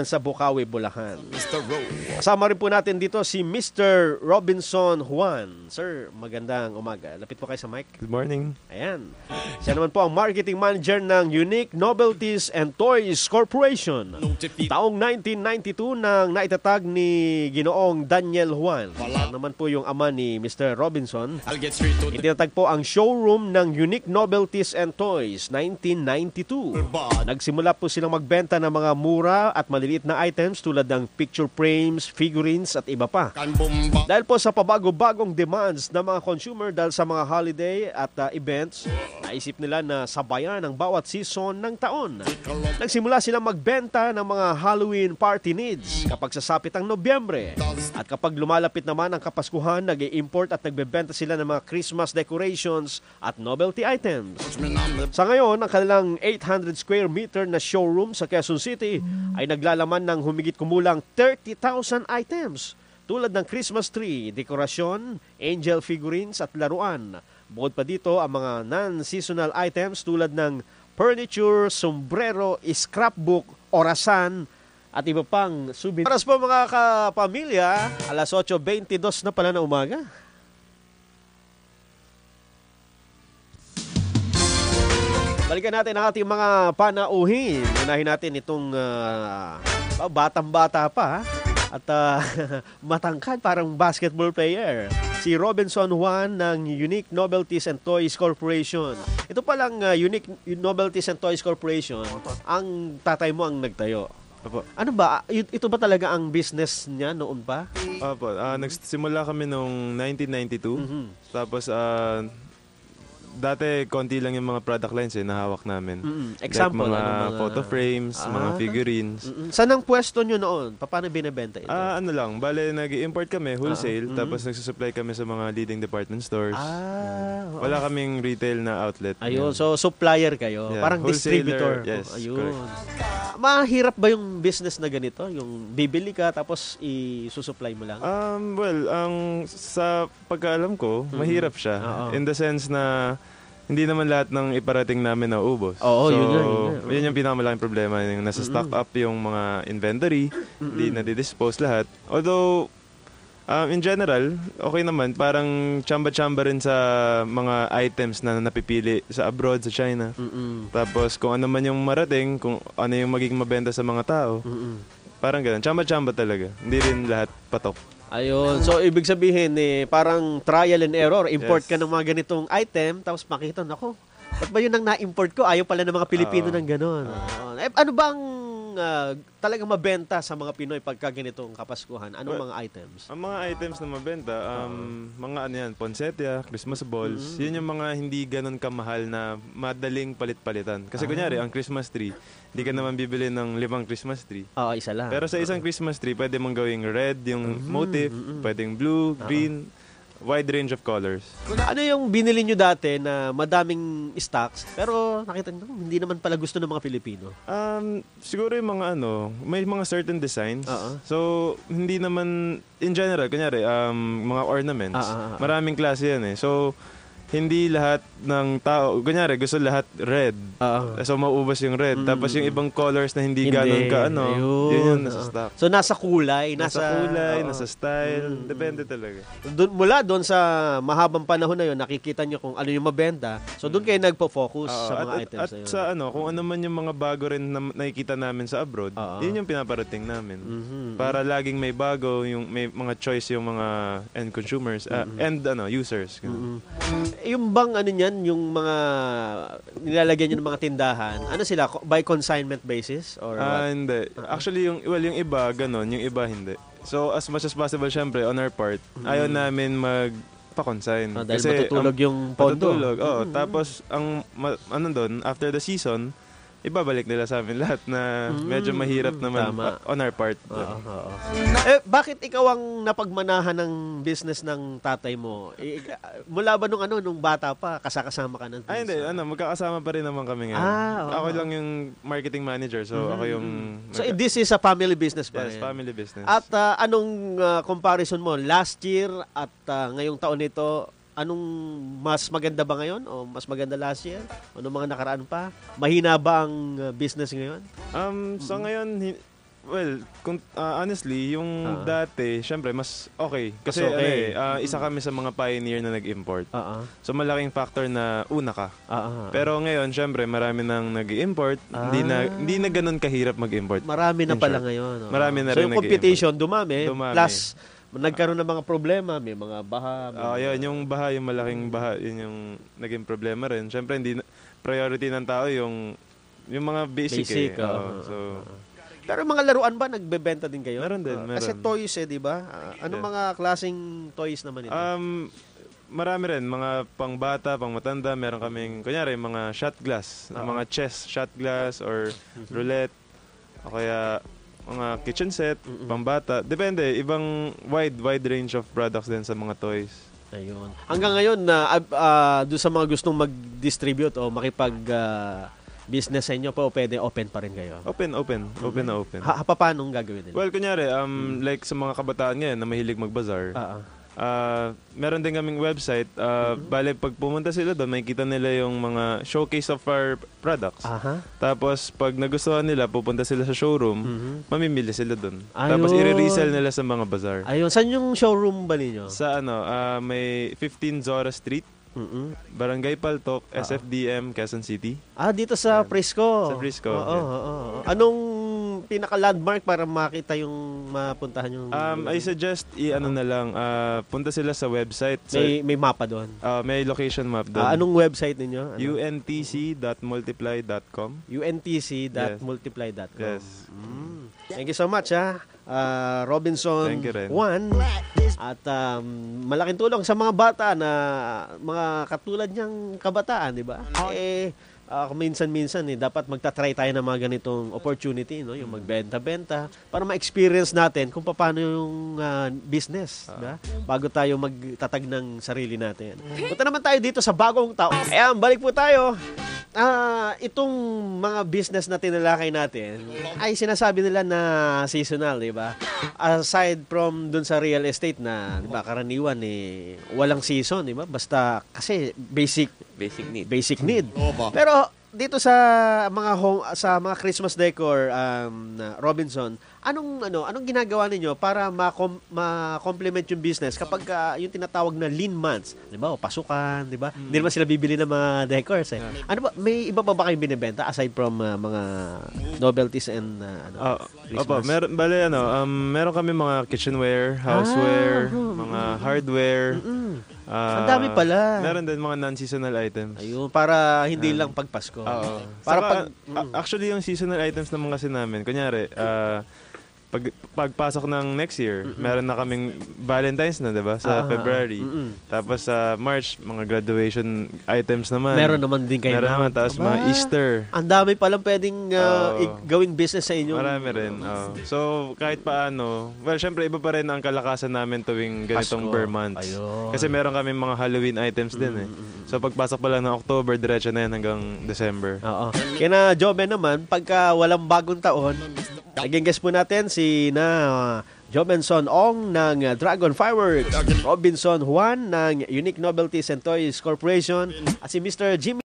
sa Bukawi, Bulacan. Kasama rin po natin dito si Mr. Robinson Juan. Sir, magandang umaga. Lapit po kayo sa mic. Good morning. Ayan. Siya naman po ang marketing manager ng Unique Novelties and Toys Corporation. Taong 1992 nang naitatag ni Ginoong Daniel Juan. Siya naman po yung ama ni Mr. Robinson. Itinatag po ang showroom ng Unique Novelties and Toys 1992. Nagsimula po silang magbenta ng mga mura at maliliit na items tulad ng picture frames, figurines at iba pa. Dahil po sa pabago-bagong demands ng mga consumer dahil sa mga holiday at events, naisip nila na sabayan ang bawat season ng taon. Nagsimula silang magbenta ng mga Halloween party needs kapag sasapit ang Nobyembre. At kapag lumalapit naman ang Kapaskuhan, nag-i-import at nagbebenta sila ng mga Christmas decorations at novelty items. Sa ngayon, ang kanilang 800 square meter na showroom sa Quezon City ay naglalaman ng humigit kumulang 30,000 items tulad ng Christmas tree, dekorasyon, angel figurines at laruan. Bukod pa dito ang mga non-seasonal items tulad ng furniture, sombrero, scrapbook, orasan at iba pang souvenir. Paras po mga kapamilya, alas 8:22 na pala na umaga. Balikan natin ang ating mga panauhin. Unahin natin itong batang-bata pa at matangkad parang basketball player. Si Robinson Juan ng Unique Novelties and Toys Corporation. Ito palang Unique Novelties and Toys Corporation, ang tatay mo ang nagtayo. Opo. Ano ba? Ito ba talaga ang business niya noon pa? Opo. Nagsimula kami noong 1992. Mhm. Tapos, dati konti lang yung mga product lines na hawak namin. Example, like mga mga photo frames, mga figurines. Saan ang pwesto nyo noon? Paano binibenta ito? Ano lang, bale nag-i-import kami, wholesale, tapos nagsusupply kami sa mga leading department stores. Wala kaming retail na outlet. Ayun, so supplier kayo. Yeah, Parang distributor. yes, Ayun. correct. Mahirap ba yung business na ganito? Yung bibili ka tapos isusupply mo lang? Sa pagkaalam ko, mahirap siya. In the sense na hindi naman lahat ng iparating namin na ubos. Oo, so, yun yung pinakamalaking problema. Yung nasa stock up yung mga inventory, hindi na-dispose lahat. Although, in general, okay naman. Parang chamba-chamba rin sa mga items na napipili sa abroad, sa China. Tapos, kung ano man yung marating, kung ano yung magiging mabenta sa mga tao, parang ganun. Chamba-chamba talaga. Hindi rin lahat patok. Ayun. So, ibig sabihin, parang trial and error. Import Yes. ka ng mga ganitong item, tapos makita, nako, ba't ba yun ang na-import ko? Ayaw pala ng mga Pilipino ng gano'n. Ano bang talagang mabenta sa mga Pinoy pagka ganitong Kapaskuhan? Anong mga items? Ang mga items na mabenta, mga ano yan, poinsettia, Christmas balls, yun yung mga hindi ganun kamahal na madaling palit-palitan. Kasi kunyari, ang Christmas tree, hindi ka naman bibili ng 5 Christmas tree. Oo, isa lang. Pero sa isang Christmas tree, pwede mong gawing red yung motif, pwedeng blue, green, wide range of colors. Ano yung binili nyo dati na madaming stocks, pero nakita nyo, hindi naman pala gusto ng mga Pilipino? Siguro yung mga may mga certain designs. So, hindi naman, in general, kunyari, mga ornaments, maraming klase yan eh. So, hindi lahat ng tao, kunyari, gusto lahat red. So, mauubos yung red. Tapos yung ibang colors na hindi ganun ka, yun yung nasa stock. So, nasa kulay, nasa style, depende talaga. Mula doon sa mahabang panahon na yun, nakikita nyo kung ano yung mabenta. So, doon kayo nagpo-focus sa mga items at na yun. sa kung ano man yung mga bago rin na nakikita namin sa abroad, yun yung pinaparating namin. Para laging may bago, yung may mga choice yung mga end consumers, users. Yung bang niyan, yung mga nilalagyan nyo ng mga tindahan, ano sila, by consignment basis? Or what? Hindi. Actually, yung iba, ganun, yung iba hindi. So, as much as possible, syempre, on our part, ayaw namin pa-consign. Dahil matutulog yung pondo. Matutulog, Tapos, doon, after the season, ibabalik nila sa amin lahat na medyo mahirap naman on our part. Bakit ikaw ang napagmanahan ng business ng tatay mo? Mula ba nung bata pa, kasama ka ng business? Hindi. Magkakasama pa rin naman kami ngayon. Ako lang yung marketing manager, so ako yung... So, this is a family business pa rin? Yes, family business. At anong comparison mo? Last year at ngayong taon nito, anong mas maganda ba ngayon o mas maganda last year? Anong mga nakaraan pa? Mahina ba ang business ngayon? So ngayon, Well, honestly, yung dati, syempre, mas okay. Kasi Mas okay. isa kami sa mga pioneer na nag-import. Oo. So, malaking factor na una ka. Oo. Pero ngayon, syempre, marami nang nag-import. Hindi na ganun kahirap mag-import. Marami na In pala short. ngayon. Oo. Marami na So rin yung competition, dumami. Dumami. Plus, nagkaroon ng mga problema. May mga baha. Yun, yung baha, yung malaking baha, yun yung naging problema rin. Syempre, priority ng tao yung mga basic eh. So, pero mga laruan ba, nagbebenta din kayo? Meron din, meron. Kasi toys di ba? Anong mga klaseng toys naman ito? Marami rin, mga pangbata, pangmatanda, meron kaming, kunyari, mga shot glass, mga chess shot glass or roulette, o kaya mga kitchen set, pangbata. Depende, ibang wide range of products din sa mga toys. Ayun. Hanggang ngayon, doon sa mga gustong mag-distribute o makipag business sa inyo po, pwede open pa rin kayo? Open na open. Paano gagawin nila? Well, kunyari, like sa mga kabataan ngayon na mahilig mag-bazaar, meron din kaming website. Bale, pag pumunta sila doon, makikita nila yung mga showcase of our products. Tapos, pag nagustuhan nila, pupunta sila sa showroom, mamimili sila doon. Tapos, i-resell nila sa mga bazaar. Ayun. Saan yung showroom ba ninyo? Sa may 15 Zora Street, Barangay Paltok, SFDM, Quezon City. Dito sa Frisco. Sa Frisco. Oo. Anong pinaka-landmark para makita yung mapuntahan yung... I suggest na lang, punta sila sa website. May mapa doon? May location map doon. Anong website ninyo? untc.multiply.com untc.multiply.com Yes. Thank you so much, Robinson Thank you rin. Juan. At malaking tulong sa mga bata na mga katulad niyang kabataan, di ba? Minsan-minsan dapat magta-try tayo ng mga ganitong opportunity, no? Yung magbenta-benta para ma-experience natin kung paano yung business, diba? Bago tayo magtatag ng sarili natin. Punta naman tayo dito sa bagong taon. Ayan, balik po tayo. Itong mga business na tinalakay natin ay sinasabi nila na seasonal, di ba? Aside from dun sa real estate na, di ba, karaniwan walang season, di ba? Basta kasi basic need. Pero dito sa mga Christmas decor, Robinson, anong ginagawa ninyo para ma-complement yung business kapag yung tinatawag na lean months, 'di ba? O pasukan, 'di ba? Hindi naman sila bibili ng mga decors eh. Ano ba, may iba pa ba kayong binebenta aside from mga novelties and Christmas? Meron kami mga kitchenware, houseware, mga hardware. Ang dami pala. Meron din mga non-seasonal items. Ayun, para hindi lang pagpasko. Oo. Para actually, yung seasonal items naman kasi namin, kunyari, pagpasok ng next year, meron na kaming Valentine's na, 'di ba? Sa February. Tapos sa March, mga graduation items naman. Meron naman din kayo. Meron naman, tapos mga Easter. Ang dami palang pwedeng gawing business sa inyo. Marami rin. So, kahit paano, well, syempre, iba pa rin ang kalakasan namin tuwing ganitong per months. Ayun. Kasi meron kaming mga Halloween items din eh. So, pagpasok pa lang ng October, diretso na yan hanggang December. Oo. Kaya na, Jobe naman, pagka walang bagong taon, naging guest po natin si Jobenson Ong ng Dragon Fireworks, Robinson Juan ng Unique Novelties and Toys Corporation, at si Mr. Jimmy